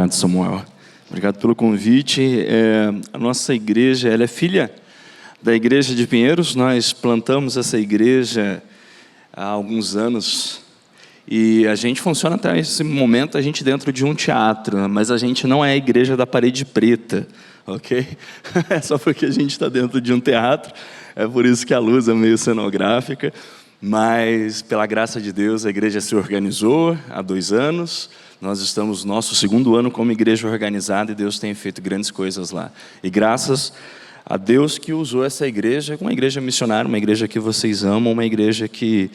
Obrigado, Samuel. Obrigado pelo convite. A nossa igreja, ela é filha da igreja de Pinheiros. Nós plantamos essa igreja há alguns anos e a gente funciona até esse momento, a gente dentro de um teatro, mas a gente não é a igreja da parede preta, ok? É só porque a gente está dentro de um teatro, é por isso que a luz é meio cenográfica, mas pela graça de Deus a igreja se organizou há 2 anos. Nós estamos no nosso 2º ano como igreja organizada e Deus tem feito grandes coisas lá. E graças a Deus que usou essa igreja, uma igreja missionária, uma igreja que vocês amam, uma igreja que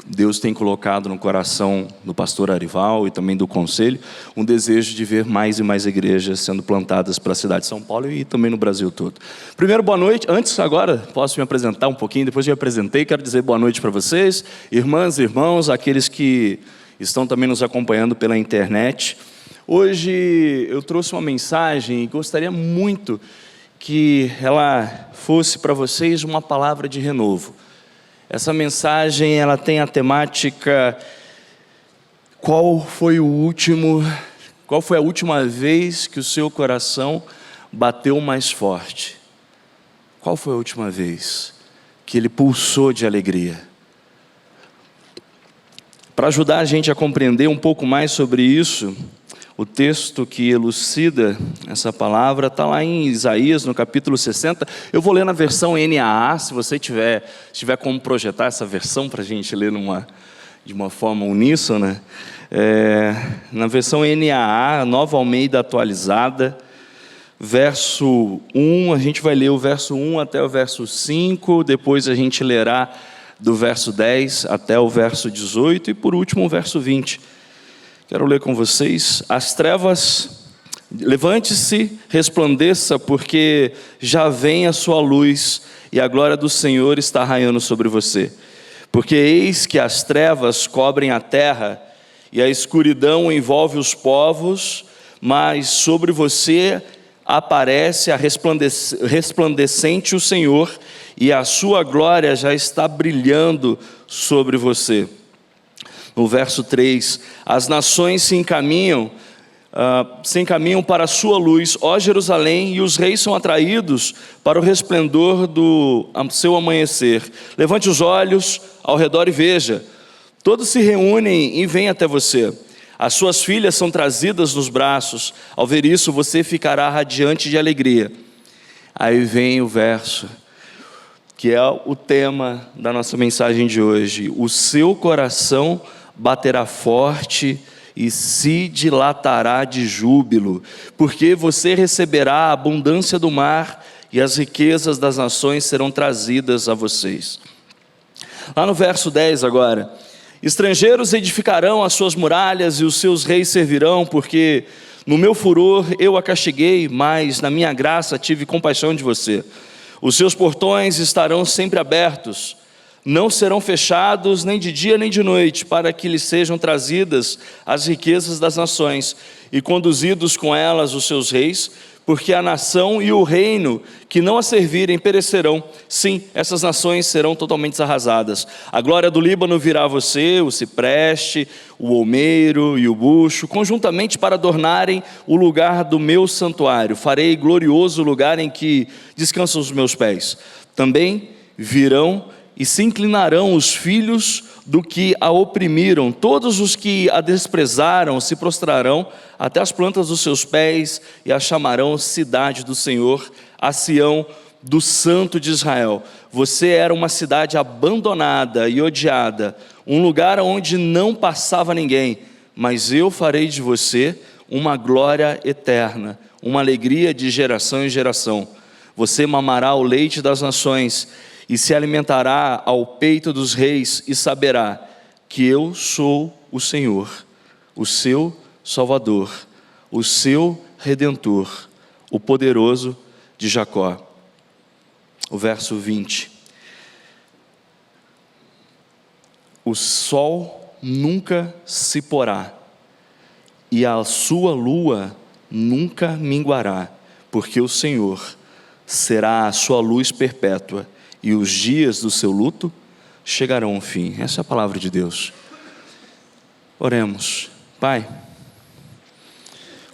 Deus tem colocado no coração do pastor Arival e também do conselho, um desejo de ver mais e mais igrejas sendo plantadas para a cidade de São Paulo e também no Brasil todo. Primeiro, boa noite. Antes, agora, posso me apresentar um pouquinho, depois de me apresentei, quero dizer boa noite para vocês, irmãs e irmãos, aqueles que estão também nos acompanhando pela internet. Hoje eu trouxe uma mensagem e gostaria muito que ela fosse para vocês uma palavra de renovo. Essa mensagem, ela tem a temática: qual foi a última vez que o seu coração bateu mais forte? Qual foi a última vez que ele pulsou de alegria? Para ajudar a gente a compreender um pouco mais sobre isso, o texto que elucida essa palavra está lá em Isaías, no capítulo 60. Eu vou ler na versão NAA, se você tiver como projetar essa versão para a gente ler de uma forma uníssona. Na versão NAA, Nova Almeida Atualizada, verso 1, a gente vai ler o verso 1 até o verso 5, depois a gente lerá do verso 10 até o verso 18 e por último o verso 20. Quero ler com vocês. As trevas, levante-se, resplandeça, porque já vem a sua luz e a glória do Senhor está raiando sobre você. Porque eis que as trevas cobrem a terra e a escuridão envolve os povos, mas sobre você aparece a resplandecente o Senhor, e a sua glória já está brilhando sobre você. No verso 3, as nações se encaminham para a sua luz, ó Jerusalém, e os reis são atraídos para o resplendor do seu amanhecer. Levante os olhos ao redor e veja, todos se reúnem e vêm até você. As suas filhas são trazidas nos braços, ao ver isso você ficará radiante de alegria. Aí vem o verso que é o tema da nossa mensagem de hoje: o seu coração baterá forte e se dilatará de júbilo, porque você receberá a abundância do mar e as riquezas das nações serão trazidas a vocês. Lá no verso 10 agora: estrangeiros edificarão as suas muralhas e os seus reis servirão, porque no meu furor eu a castiguei, mas na minha graça tive compaixão de você. Os seus portões estarão sempre abertos, não serão fechados nem de dia nem de noite, para que lhes sejam trazidas as riquezas das nações e conduzidos com elas os seus reis, porque a nação e o reino que não a servirem perecerão. Sim, essas nações serão totalmente arrasadas. A glória do Líbano virá a você, o cipreste, o olmeiro e o bucho, conjuntamente para adornarem o lugar do meu santuário. Farei glorioso o lugar em que descansam os meus pés. Também virão e se inclinarão os filhos do que a oprimiram, todos os que a desprezaram se prostrarão até as plantas dos seus pés e a chamarão cidade do Senhor, a Sião do Santo de Israel. Você era uma cidade abandonada e odiada, um lugar onde não passava ninguém, mas eu farei de você uma glória eterna, uma alegria de geração em geração. Você mamará o leite das nações e se alimentará ao peito dos reis, e saberá que eu sou o Senhor, o seu Salvador, o seu Redentor, o poderoso de Jacó. O verso 20: o sol nunca se porá, e a sua lua nunca minguará, porque o Senhor será a sua luz perpétua, e os dias do seu luto chegarão ao fim. Essa é a palavra de Deus. Oremos. Pai,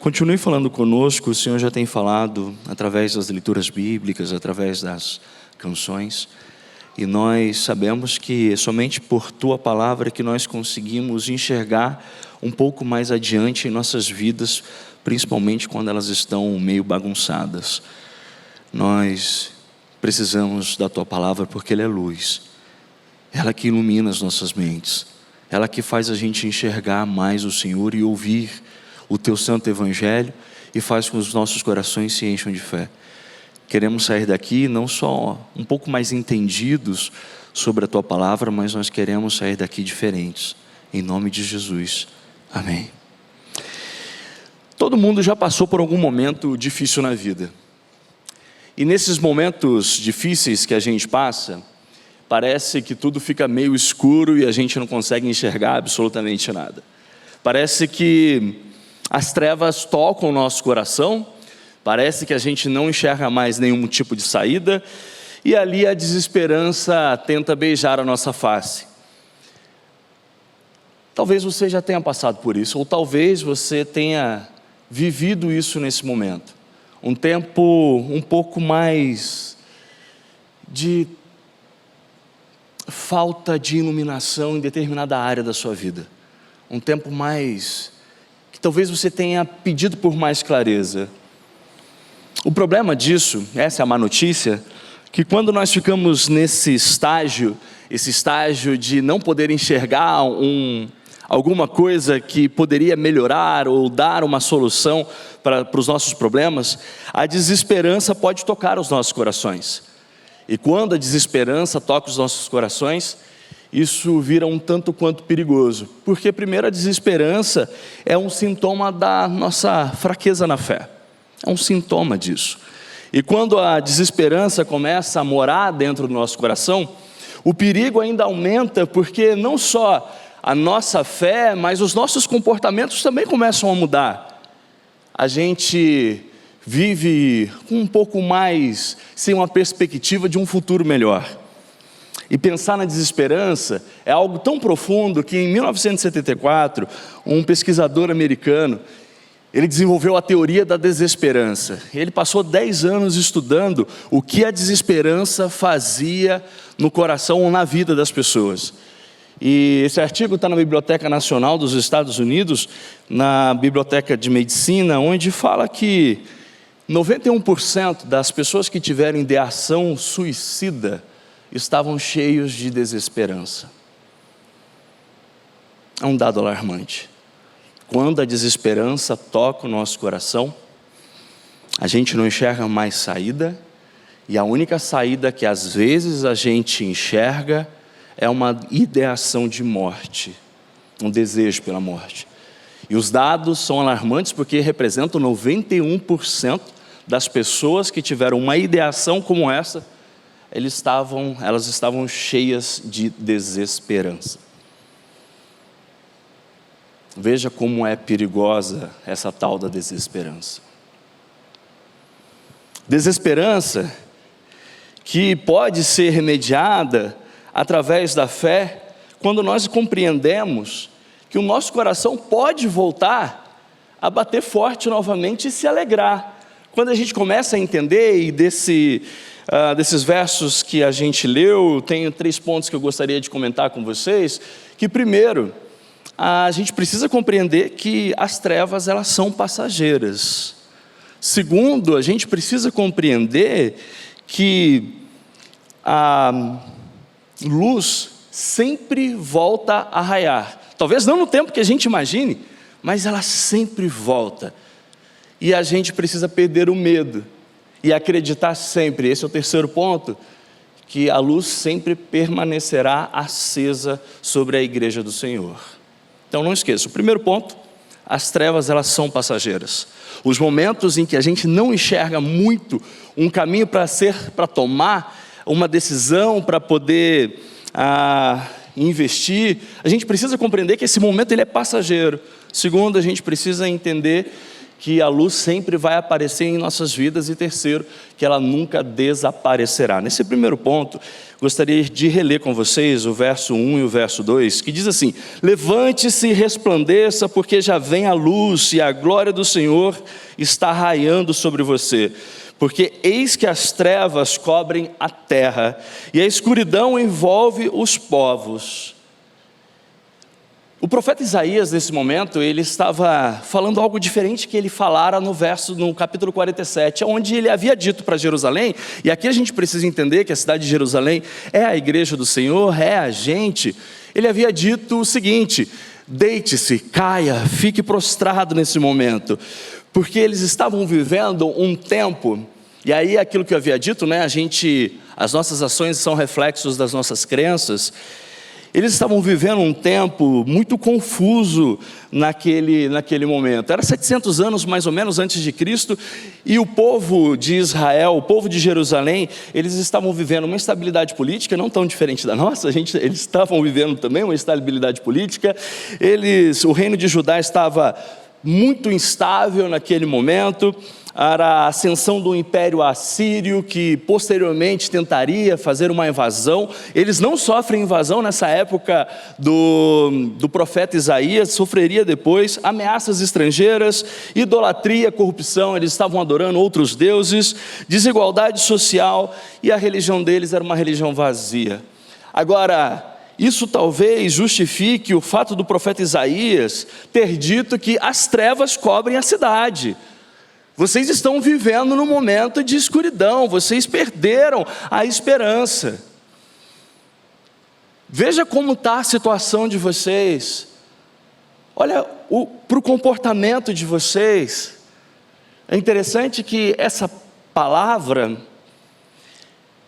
Continue falando conosco. O Senhor já tem falado através das leituras bíblicas, através das canções. E nós sabemos que é somente por Tua palavra que nós conseguimos enxergar um pouco mais adiante em nossas vidas, principalmente quando elas estão meio bagunçadas. Nós precisamos da Tua palavra porque ela é luz. Ela que ilumina as nossas mentes. Ela que faz a gente enxergar mais o Senhor e ouvir o Teu santo evangelho e faz com que os nossos corações se encham de fé. Queremos sair daqui não só um pouco mais entendidos sobre a Tua palavra, mas nós queremos sair daqui diferentes. Em nome de Jesus. Amém. Todo mundo já passou por algum momento difícil na vida. E nesses momentos difíceis que a gente passa, parece que tudo fica meio escuro e a gente não consegue enxergar absolutamente nada. Parece que as trevas tocam o nosso coração, parece que a gente não enxerga mais nenhum tipo de saída, e ali a desesperança tenta beijar a nossa face. Talvez você já tenha passado por isso, ou talvez você tenha vivido isso nesse momento. Um tempo um pouco mais de falta de iluminação em determinada área da sua vida. Um tempo mais que talvez você tenha pedido por mais clareza. O problema disso, essa é a má notícia, que quando nós ficamos nesse estágio, esse estágio de não poder enxergar alguma coisa que poderia melhorar ou dar uma solução para os nossos problemas, a desesperança pode tocar os nossos corações. E quando a desesperança toca os nossos corações, isso vira um tanto quanto perigoso. Porque primeiro a desesperança é um sintoma da nossa fraqueza na fé. É um sintoma disso. E quando a desesperança começa a morar dentro do nosso coração, o perigo ainda aumenta, porque não só a nossa fé, mas os nossos comportamentos também começam a mudar. A gente vive um pouco mais sem uma perspectiva de um futuro melhor. E pensar na desesperança é algo tão profundo que em 1974, um pesquisador americano, ele desenvolveu a teoria da desesperança. Ele passou 10 anos estudando o que a desesperança fazia no coração ou na vida das pessoas. E esse artigo está na Biblioteca Nacional dos Estados Unidos, na Biblioteca de Medicina, onde fala que 91% das pessoas que tiveram ideação suicida estavam cheios de desesperança. É um dado alarmante. Quando a desesperança toca o nosso coração, a gente não enxerga mais saída, e a única saída que às vezes a gente enxerga é uma ideação de morte, um desejo pela morte. E os dados são alarmantes porque representam 91% das pessoas que tiveram uma ideação como essa, elas estavam cheias de desesperança. Veja como é perigosa essa tal da desesperança. Desesperança que pode ser remediada através da fé, quando nós compreendemos que o nosso coração pode voltar a bater forte novamente e se alegrar. Quando a gente começa a entender, e desses versos que a gente leu, tenho 3 pontos que eu gostaria de comentar com vocês, que primeiro, a gente precisa compreender que as trevas, elas são passageiras. Segundo, a gente precisa compreender que a luz sempre volta a raiar. Talvez não no tempo que a gente imagine, mas ela sempre volta. E a gente precisa perder o medo e acreditar sempre, esse é o terceiro ponto, que a luz sempre permanecerá acesa sobre a igreja do Senhor. Então não esqueça, o primeiro ponto, as trevas, elas são passageiras. Os momentos em que a gente não enxerga muito um caminho para tomar uma decisão, para poder investir, a gente precisa compreender que esse momento ele é passageiro. Segundo, a gente precisa entender que a luz sempre vai aparecer em nossas vidas, e terceiro, que ela nunca desaparecerá. Nesse primeiro ponto, gostaria de reler com vocês o verso 1 e o verso 2, que diz assim: levante-se e resplandeça, porque já vem a luz, e a glória do Senhor está raiando sobre você. Porque eis que as trevas cobrem a terra, e a escuridão envolve os povos. O profeta Isaías, nesse momento, ele estava falando algo diferente que ele falara no capítulo 47, onde ele havia dito para Jerusalém, e aqui a gente precisa entender que a cidade de Jerusalém é a igreja do Senhor, é a gente. Ele havia dito o seguinte: deite-se, caia, fique prostrado nesse momento, porque eles estavam vivendo um tempo, e aí aquilo que eu havia dito, né, as nossas ações são reflexos das nossas crenças. Eles estavam vivendo um tempo muito confuso naquele momento. Era 700 anos mais ou menos antes de Cristo, e o povo de Israel, o povo de Jerusalém, eles estavam vivendo uma instabilidade política não tão diferente da nossa. Eles estavam vivendo também uma instabilidade política. O reino de Judá estava muito instável naquele momento. Era a ascensão do Império Assírio, que posteriormente tentaria fazer uma invasão. Eles não sofrem invasão nessa época do profeta Isaías, sofreria depois ameaças estrangeiras, idolatria, corrupção. Eles estavam adorando outros deuses, desigualdade social, e a religião deles era uma religião vazia. Agora, isso talvez justifique o fato do profeta Isaías ter dito que as trevas cobrem a cidade. Vocês estão vivendo num momento de escuridão, vocês perderam a esperança. Veja como está a situação de vocês. Olha para o comportamento de vocês. É interessante que essa palavra,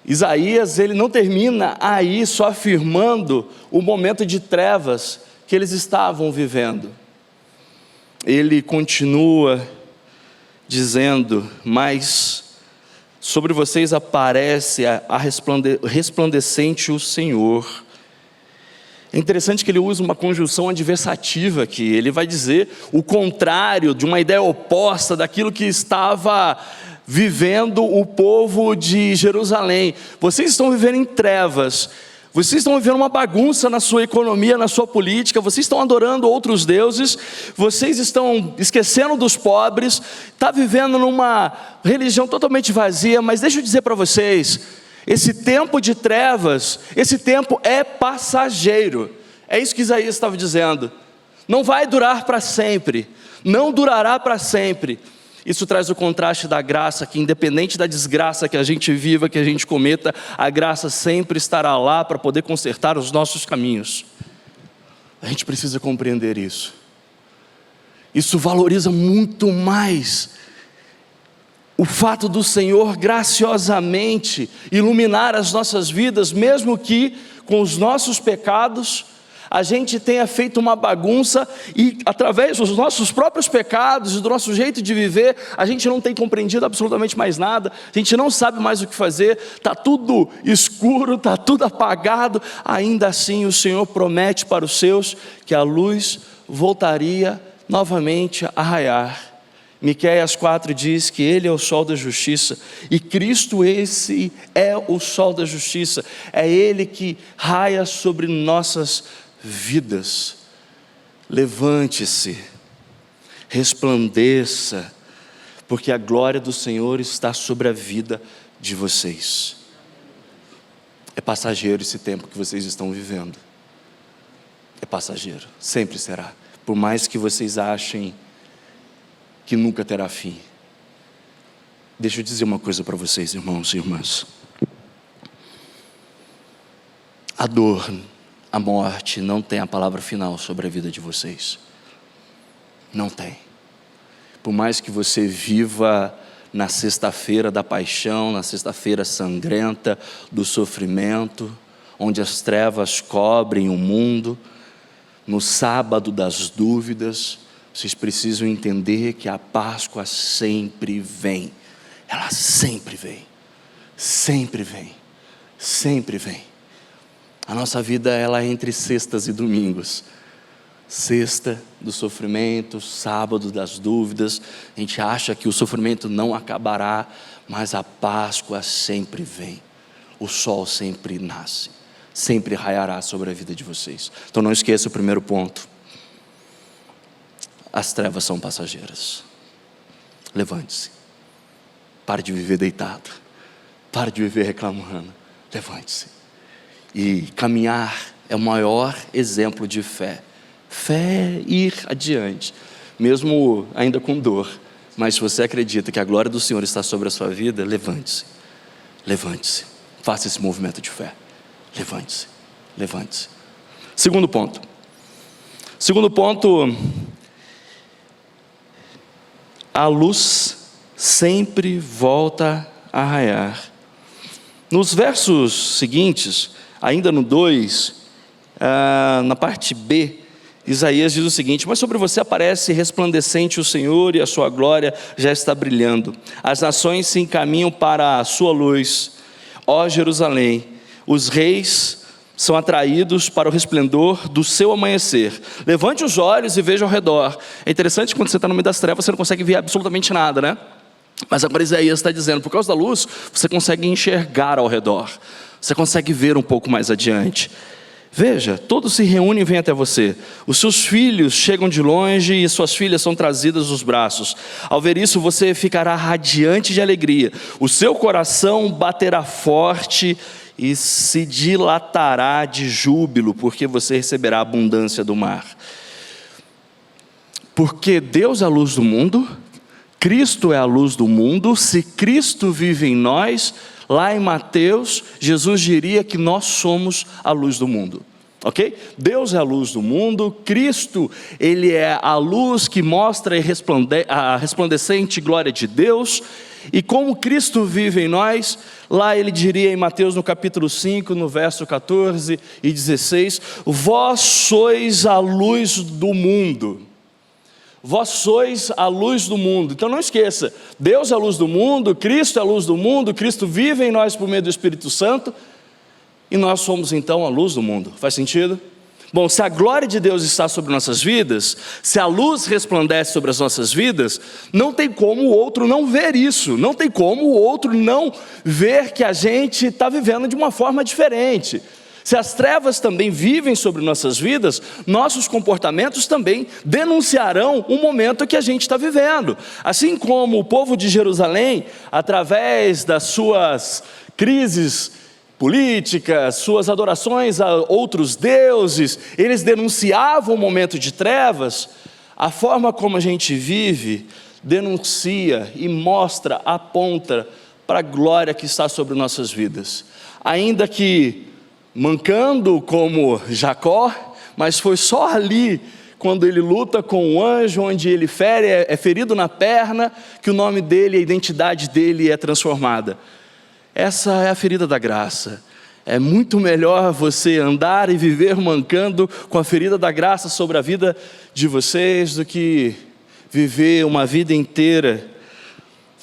Isaías, ele não termina aí só afirmando o momento de trevas que eles estavam vivendo. Ele continua dizendo: mas sobre vocês aparece resplandecente o Senhor. É interessante que ele usa uma conjunção adversativa aqui. Ele vai dizer o contrário, de uma ideia oposta daquilo que estava vivendo o povo de Jerusalém. Vocês estão vivendo em trevas, vocês estão vivendo uma bagunça na sua economia, na sua política, vocês estão adorando outros deuses, vocês estão esquecendo dos pobres, está vivendo numa religião totalmente vazia. Mas deixa eu dizer para vocês, esse tempo de trevas, esse tempo é passageiro. É isso que Isaías estava dizendo. Não vai durar para sempre, não durará para sempre. Isso traz o contraste da graça, que independente da desgraça que a gente viva, que a gente cometa, a graça sempre estará lá para poder consertar os nossos caminhos. A gente precisa compreender isso. Isso valoriza muito mais o fato do Senhor graciosamente iluminar as nossas vidas, mesmo que com os nossos pecados a gente tenha feito uma bagunça, e através dos nossos próprios pecados e do nosso jeito de viver, a gente não tem compreendido absolutamente mais nada, a gente não sabe mais o que fazer, está tudo escuro, está tudo apagado. Ainda assim o Senhor promete para os seus que a luz voltaria novamente a raiar. Miqueias 4 diz que Ele é o sol da justiça, e Cristo esse é o sol da justiça, é Ele que raia sobre nossas vidas. Levante-se, resplandeça, porque a glória do Senhor está sobre a vida de vocês. É passageiro esse tempo que vocês estão vivendo, é passageiro, sempre será, por mais que vocês achem que nunca terá fim. Deixa eu dizer uma coisa para vocês, irmãos e irmãs. A dor, a morte não tem a palavra final sobre a vida de vocês. Não tem. Por mais que você viva na sexta-feira da paixão, na sexta-feira sangrenta do sofrimento, onde as trevas cobrem o mundo, no sábado das dúvidas, vocês precisam entender que a Páscoa sempre vem. Ela sempre vem. Sempre vem. Sempre vem. A nossa vida, ela é entre sextas e domingos. Sexta do sofrimento, sábado das dúvidas. A gente acha que o sofrimento não acabará, mas a Páscoa sempre vem. O sol sempre nasce, sempre raiará sobre a vida de vocês. Então não esqueça o primeiro ponto: as trevas são passageiras. Levante-se, pare de viver deitado, pare de viver reclamando, levante-se. E caminhar é o maior exemplo de fé. Fé é ir adiante, mesmo ainda com dor. Mas se você acredita que a glória do Senhor está sobre a sua vida, levante-se, levante-se, faça esse movimento de fé, levante-se, levante-se. Segundo ponto, a luz sempre volta a raiar. Nos versos seguintes, ainda no 2, na parte B, Isaías diz o seguinte: mas sobre você aparece resplandecente o Senhor, e a sua glória já está brilhando. As nações se encaminham para a sua luz, ó Jerusalém. Os reis são atraídos para o resplendor do seu amanhecer. Levante os olhos e veja ao redor. É interessante, quando você está no meio das trevas, você não consegue ver absolutamente nada, né? Mas agora Isaías está dizendo, por causa da luz, você consegue enxergar ao redor, você consegue ver um pouco mais adiante. Veja, todos se reúnem e vêm até você. Os seus filhos chegam de longe e suas filhas são trazidas nos braços. Ao ver isso, você ficará radiante de alegria. O seu coração baterá forte e se dilatará de júbilo, porque você receberá a abundância do mar. Porque Deus é a luz do mundo, Cristo é a luz do mundo. Se Cristo vive em nós, lá em Mateus, Jesus diria que nós somos a luz do mundo, ok? Deus é a luz do mundo, Cristo, Ele é a luz que mostra a resplandecente glória de Deus, e como Cristo vive em nós, lá Ele diria em Mateus no capítulo 5, no verso 14 e 16, vós sois a luz do mundo. Vós sois a luz do mundo. Então não esqueça, Deus é a luz do mundo, Cristo é a luz do mundo, Cristo vive em nós por meio do Espírito Santo, e nós somos então a luz do mundo. Faz sentido? Bom, se a glória de Deus está sobre nossas vidas, se a luz resplandece sobre as nossas vidas, não tem como o outro não ver isso, não tem como o outro não ver que a gente está vivendo de uma forma diferente. Se as trevas também vivem sobre nossas vidas, nossos comportamentos também denunciarão o momento que a gente está vivendo. Assim como o povo de Jerusalém, através das suas crises políticas, suas adorações a outros deuses, eles denunciavam o momento de trevas, a forma como a gente vive denuncia e mostra, aponta para a glória que está sobre nossas vidas. Ainda que mancando como Jacó, mas foi só ali, quando ele luta com o anjo, onde ele é ferido na perna, que o nome dele, a identidade dele é transformada. Essa é a ferida da graça. É muito melhor você andar e viver mancando com a ferida da graça sobre a vida de vocês, do que viver uma vida inteira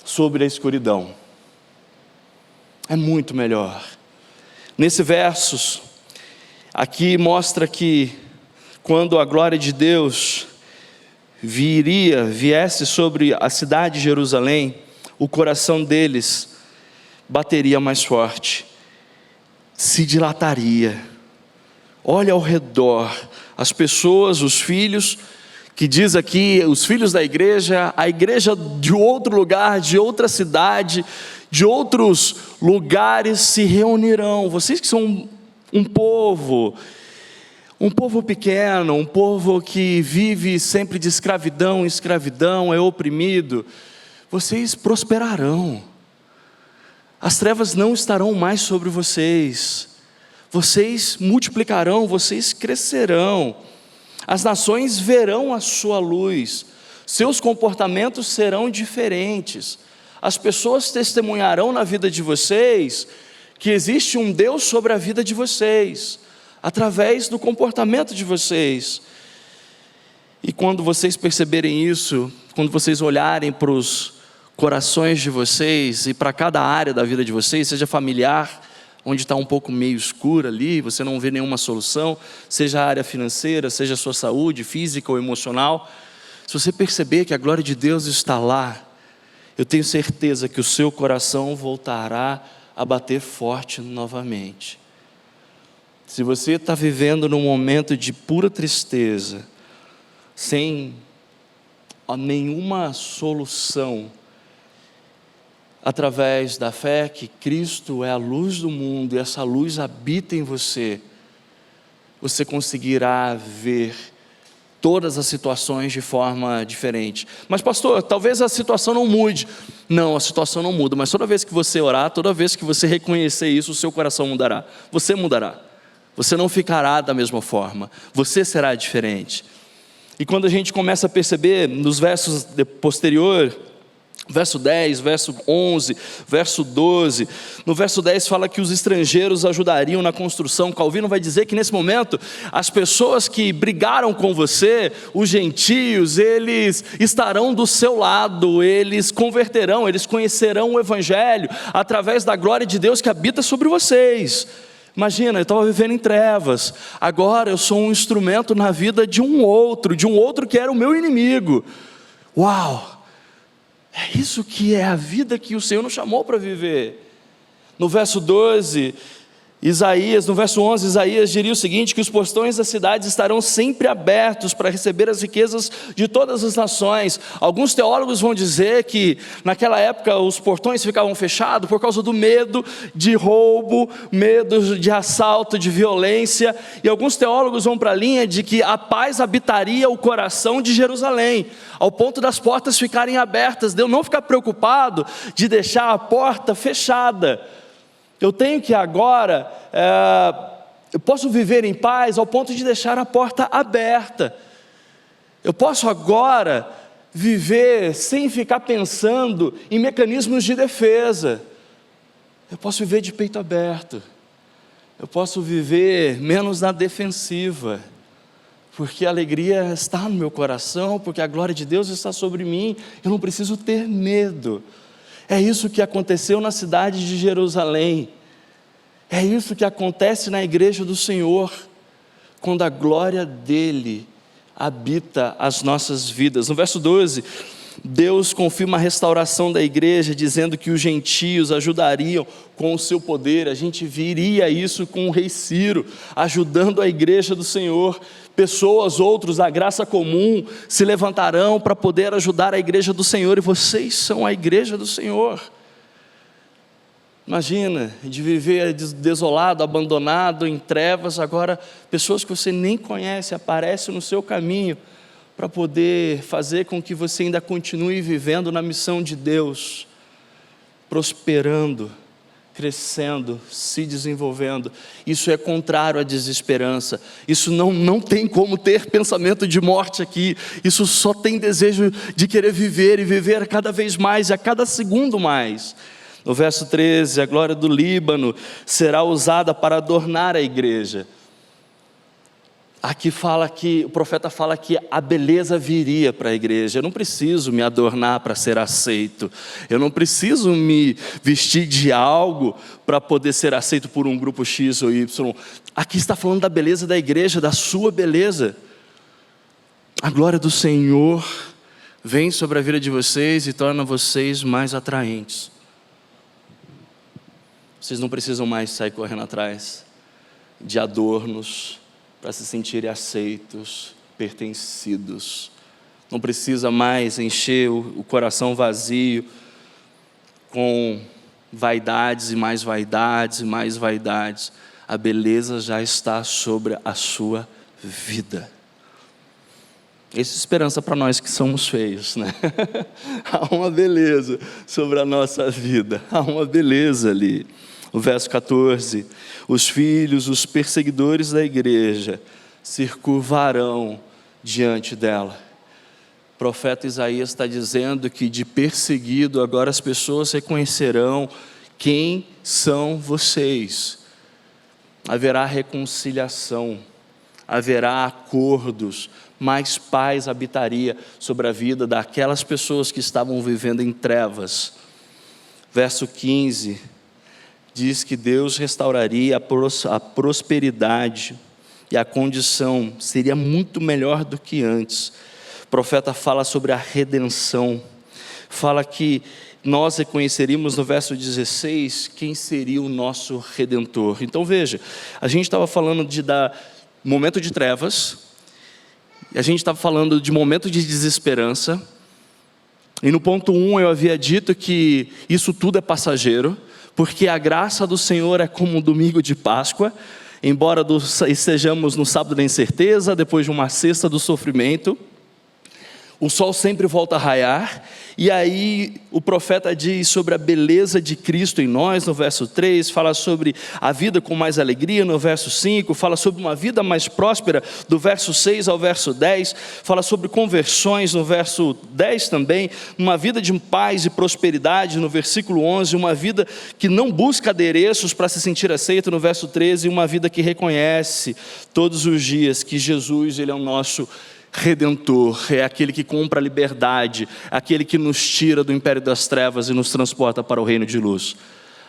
sobre a escuridão. É muito melhor. Nesse verso, aqui mostra que quando a glória de Deus viesse sobre a cidade de Jerusalém, o coração deles bateria mais forte, se dilataria. Olha ao redor, as pessoas, os filhos, que diz aqui, os filhos da igreja, a igreja de outro lugar, de outra cidade, de outros lugares se reunirão. Vocês que são um povo pequeno, um povo que vive sempre de escravidão em escravidão, é oprimido, vocês prosperarão. As trevas não estarão mais sobre vocês. Vocês multiplicarão, vocês crescerão. As nações verão a sua luz. Seus comportamentos serão diferentes. As pessoas testemunharão na vida de vocês que existe um Deus sobre a vida de vocês, através do comportamento de vocês. E quando vocês perceberem isso, quando vocês olharem para os corações de vocês e para cada área da vida de vocês, seja familiar, onde está um pouco meio escuro ali, você não vê nenhuma solução, seja a área financeira, seja a sua saúde física ou emocional, se você perceber que a glória de Deus está lá, eu tenho certeza que o seu coração voltará a bater forte novamente. Se você está vivendo num momento de pura tristeza, sem nenhuma solução, através da fé que Cristo é a luz do mundo e essa luz habita em você, você conseguirá ver todas as situações de forma diferente. Mas pastor, talvez a situação não mude. Não, a situação não muda, mas toda vez que você orar, toda vez que você reconhecer isso, o seu coração mudará. Você mudará. Você não ficará da mesma forma. Você será diferente. E quando a gente começa a perceber nos versos posteriores, verso 10, verso 11, verso 12, no verso 10 fala que os estrangeiros ajudariam na construção. Calvino vai dizer que nesse momento, as pessoas que brigaram com você, os gentios, eles estarão do seu lado, eles converterão, eles conhecerão o Evangelho, através da glória de Deus que habita sobre vocês. Imagina, eu estava vivendo em trevas, agora eu sou um instrumento na vida de um outro que era o meu inimigo. Uau! É isso que é a vida que o Senhor nos chamou para viver. No verso 12, no verso 11, Isaías diria o seguinte, que os portões da cidade estarão sempre abertos para receber as riquezas de todas as nações. Alguns teólogos vão dizer que naquela época os portões ficavam fechados por causa do medo de roubo, medo de assalto, de violência, e alguns teólogos vão para a linha de que a paz habitaria o coração de Jerusalém, ao ponto das portas ficarem abertas, de eu não ficar preocupado de deixar a porta fechada. Eu tenho que agora, eu posso viver em paz ao ponto de deixar a porta aberta. Eu posso agora viver sem ficar pensando em mecanismos de defesa. Eu posso viver de peito aberto. Eu posso viver menos na defensiva, porque a alegria está no meu coração, porque a glória de Deus está sobre mim. Eu não preciso ter medo. É isso que aconteceu na cidade de Jerusalém. É isso que acontece na igreja do Senhor, quando a glória dEle habita as nossas vidas. No verso 12, Deus confirma a restauração da igreja, dizendo que os gentios ajudariam com o seu poder. A gente viria isso com o rei Ciro, ajudando a igreja do Senhor. Pessoas, outros da graça comum, se levantarão para poder ajudar a igreja do Senhor, e vocês são a igreja do Senhor. Imagina, de viver desolado, abandonado, em trevas, agora pessoas que você nem conhece aparecem no seu caminho, para poder fazer com que você ainda continue vivendo na missão de Deus, prosperando, crescendo, se desenvolvendo. Isso é contrário à desesperança. Isso não tem como ter pensamento de morte aqui. Isso só tem desejo de querer viver e viver cada vez mais e a cada segundo mais. No verso 13, a glória do Líbano será usada para adornar a igreja. Aqui o profeta fala que a beleza viria para a igreja. Eu não preciso me adornar para ser aceito. Eu não preciso me vestir de algo para poder ser aceito por um grupo X ou Y. Aqui está falando da beleza da igreja, da sua beleza. A glória do Senhor vem sobre a vida de vocês e torna vocês mais atraentes. Vocês não precisam mais sair correndo atrás de adornos para se sentirem aceitos, pertencidos. Não precisa mais encher o coração vazio com vaidades e mais vaidades e mais vaidades. A beleza já está sobre a sua vida. Essa é esperança para nós que somos feios, né? Há uma beleza sobre a nossa vida, há uma beleza ali. O verso 14, os filhos, os perseguidores da igreja se curvarão diante dela. O profeta Isaías está dizendo que de perseguido agora as pessoas reconhecerão quem são vocês. Haverá reconciliação, haverá acordos, mais paz habitaria sobre a vida daquelas pessoas que estavam vivendo em trevas. Verso 15, diz que Deus restauraria a prosperidade e a condição seria muito melhor do que antes. O profeta fala sobre a redenção, fala que nós reconheceríamos no verso 16 quem seria o nosso Redentor. Então veja, a gente estava falando de momento de trevas, a gente estava falando de momento de desesperança, e no ponto 1 eu havia dito que isso tudo é passageiro, porque a graça do Senhor é como um domingo de Páscoa, embora estejamos no sábado da incerteza, depois de uma sexta do sofrimento, o sol sempre volta a raiar, e aí o profeta diz sobre a beleza de Cristo em nós, no verso 3, fala sobre a vida com mais alegria, no verso 5, fala sobre uma vida mais próspera, do verso 6 ao verso 10, fala sobre conversões, no verso 10 também, uma vida de paz e prosperidade, no versículo 11, uma vida que não busca adereços para se sentir aceito, no verso 13, uma vida que reconhece todos os dias que Jesus, Ele é o nosso Redentor, é aquele que compra a liberdade, aquele que nos tira do império das trevas e nos transporta para o reino de luz.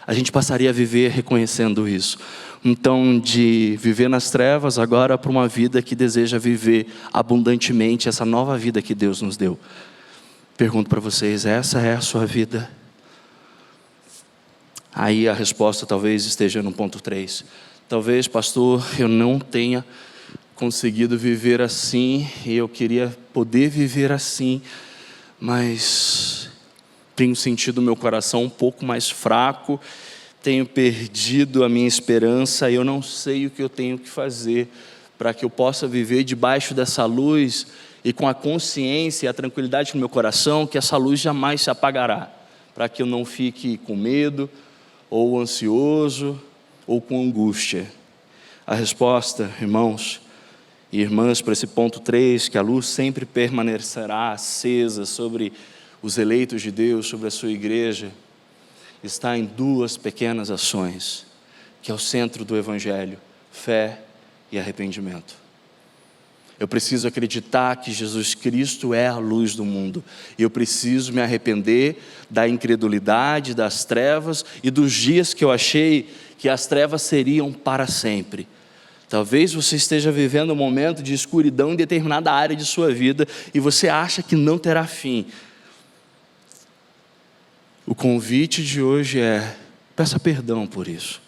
A gente passaria a viver reconhecendo isso. Então, de viver nas trevas, agora para uma vida que deseja viver abundantemente essa nova vida que Deus nos deu. Pergunto para vocês, essa é a sua vida? Aí a resposta talvez esteja no ponto 3. Talvez, pastor, eu não tenha conseguido viver assim, e eu queria poder viver assim, mas tenho sentido meu coração um pouco mais fraco, tenho perdido a minha esperança, e eu não sei o que eu tenho que fazer para que eu possa viver debaixo dessa luz e com a consciência e a tranquilidade no meu coração que essa luz jamais se apagará, para que eu não fique com medo, ou ansioso, ou com angústia. A resposta, irmãos e irmãs, para esse ponto 3, que a luz sempre permanecerá acesa sobre os eleitos de Deus, sobre a sua igreja, está em 2 pequenas ações, que é o centro do Evangelho: fé e arrependimento. Eu preciso acreditar que Jesus Cristo é a luz do mundo, e eu preciso me arrepender da incredulidade, das trevas e dos dias que eu achei que as trevas seriam para sempre. Talvez você esteja vivendo um momento de escuridão em determinada área de sua vida e você acha que não terá fim. O convite de hoje é: peça perdão por isso,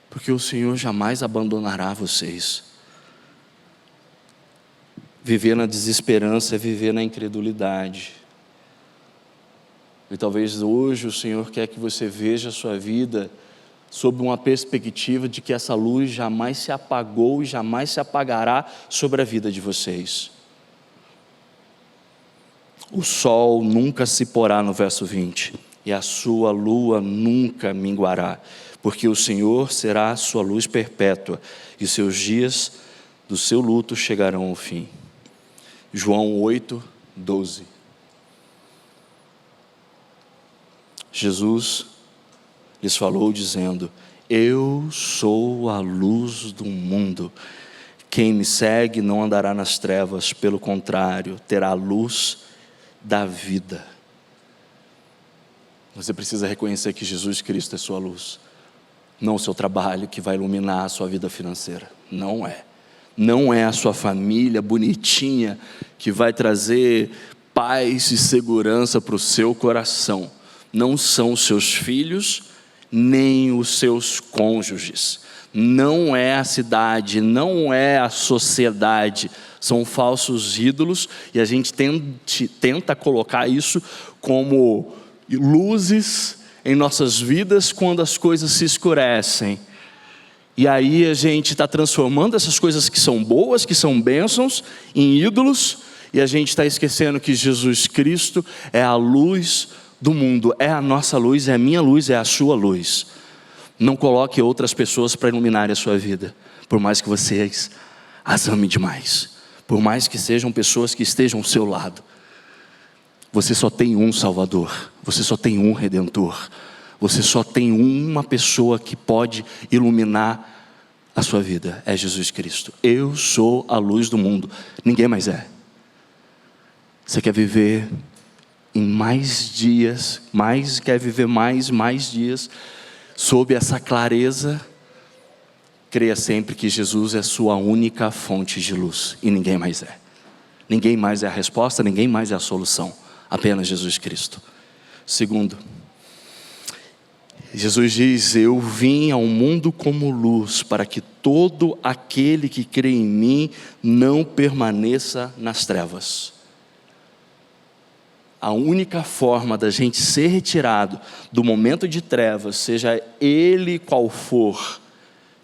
porque o Senhor jamais abandonará vocês. Viver na desesperança é viver na incredulidade. E talvez hoje o Senhor quer que você veja a sua vida sob uma perspectiva de que essa luz jamais se apagou e jamais se apagará sobre a vida de vocês. O sol nunca se porá, no verso 20, e a sua lua nunca minguará, porque o Senhor será a sua luz perpétua, e os seus dias do seu luto chegarão ao fim. João 8, 12. Jesus lhes falou dizendo: eu sou a luz do mundo, quem me segue não andará nas trevas, pelo contrário, terá a luz da vida. Você precisa reconhecer que Jesus Cristo é sua luz, não o seu trabalho que vai iluminar a sua vida financeira, não é. Não é a sua família bonitinha que vai trazer paz e segurança para o seu coração, não são os seus filhos, nem os seus cônjuges, não é a cidade, não é a sociedade, são falsos ídolos, e a gente tenta colocar isso como luzes em nossas vidas quando as coisas se escurecem, e aí a gente está transformando essas coisas que são boas, que são bênçãos, em ídolos, e a gente está esquecendo que Jesus Cristo é a luz do mundo, é a nossa luz, é a minha luz, é a sua luz. Não coloque outras pessoas para iluminarem a sua vida, por mais que vocês as amem demais, por mais que sejam pessoas que estejam ao seu lado. Você só tem um Salvador, você só tem um Redentor, você só tem uma pessoa que pode iluminar a sua vida, é Jesus Cristo. Eu sou a luz do mundo, ninguém mais é. Você quer viver em mais dias, quer viver mais dias Sob essa clareza, creia sempre que Jesus é sua única fonte de luz e ninguém mais é. Ninguém mais é a resposta, ninguém mais é a solução, apenas Jesus Cristo. Segundo, Jesus diz: eu vim ao mundo como luz, para que todo aquele que crê em mim não permaneça nas trevas. A única forma da gente ser retirado do momento de trevas, seja ele qual for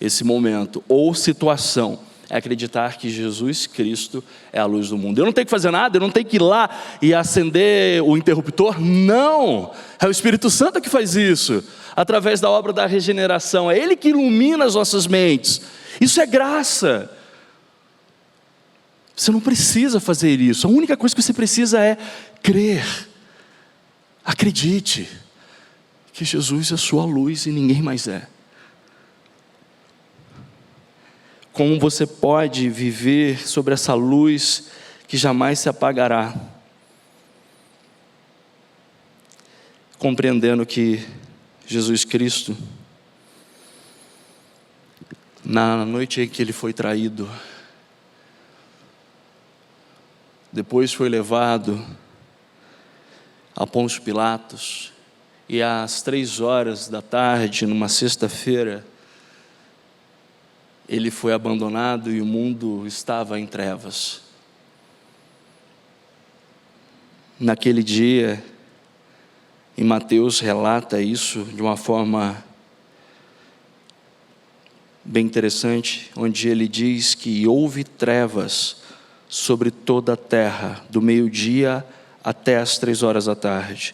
esse momento ou situação, é acreditar que Jesus Cristo é a luz do mundo. Eu não tenho que fazer nada, eu não tenho que ir lá e acender o interruptor, não, é o Espírito Santo que faz isso, através da obra da regeneração, é Ele que ilumina as nossas mentes, isso é graça. Você não precisa fazer isso, a única coisa que você precisa é crer, acredite, que Jesus é a sua luz e ninguém mais é. Como você pode viver sobre essa luz que jamais se apagará? Compreendendo que Jesus Cristo, na noite em que Ele foi traído, depois foi levado a Pôncio Pilatos, e às 15h, numa sexta-feira, Ele foi abandonado e o mundo estava em trevas. Naquele dia, e Mateus relata isso de uma forma bem interessante, onde ele diz que houve trevas sobre toda a terra, do meio-dia até as 15h.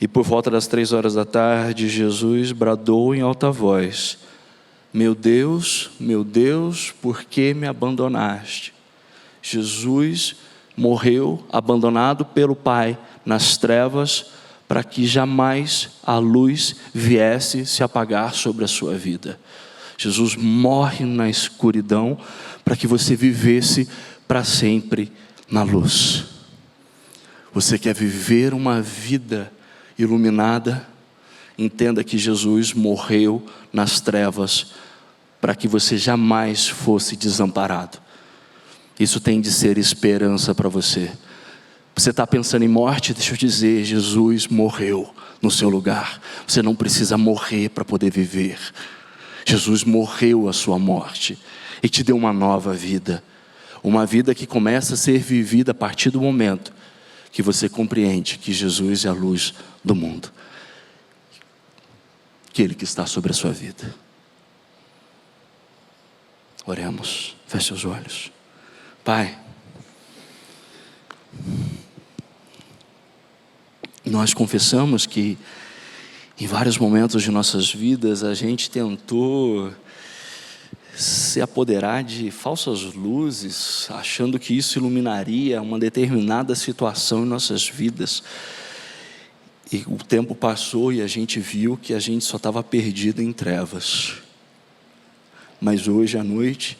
E por volta das 15h, Jesus bradou em alta voz: meu Deus, por que me abandonaste? Jesus morreu abandonado pelo Pai nas trevas, para que jamais a luz viesse se apagar sobre a sua vida. Jesus morre na escuridão, para que você vivesse para sempre na luz. Você quer viver uma vida iluminada? Entenda que Jesus morreu nas trevas, para que você jamais fosse desamparado. Isso tem de ser esperança para você. Você está pensando em morte? Deixa eu dizer, Jesus morreu no seu lugar. Você não precisa morrer para poder viver. Jesus morreu a sua morte e te deu uma nova vida. Uma vida que começa a ser vivida a partir do momento que você compreende que Jesus é a luz do mundo. Aquele que está sobre a sua vida. Oremos, feche os olhos. Pai, nós confessamos que em vários momentos de nossas vidas a gente tentou se apoderar de falsas luzes, achando que isso iluminaria uma determinada situação em nossas vidas. E o tempo passou e a gente viu que a gente só estava perdido em trevas. Mas hoje à noite,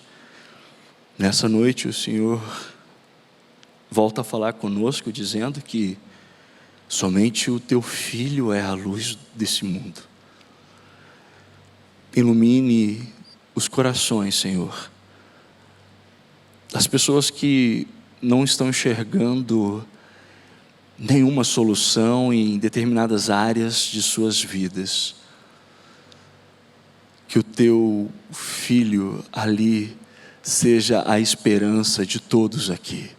nessa noite, o Senhor volta a falar conosco, dizendo que somente o Teu Filho é a luz desse mundo. Ilumine os corações, Senhor, das pessoas que não estão enxergando nenhuma solução em determinadas áreas de suas vidas. Que o Teu Filho ali seja a esperança de todos aqui.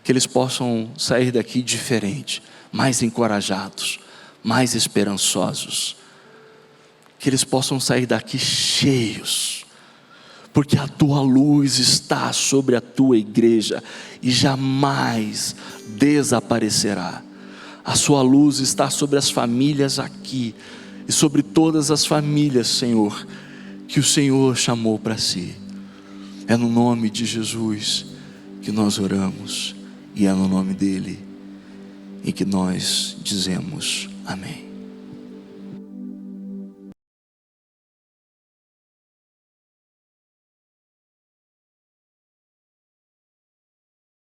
Que eles possam sair daqui diferente, mais encorajados, mais esperançosos. Que eles possam sair daqui cheios, porque a Tua luz está sobre a Tua igreja e jamais desaparecerá. A Sua luz está sobre as famílias aqui e sobre todas as famílias, Senhor, que o Senhor chamou para si. É no nome de Jesus que nós oramos, e é no nome dele em que nós dizemos amém.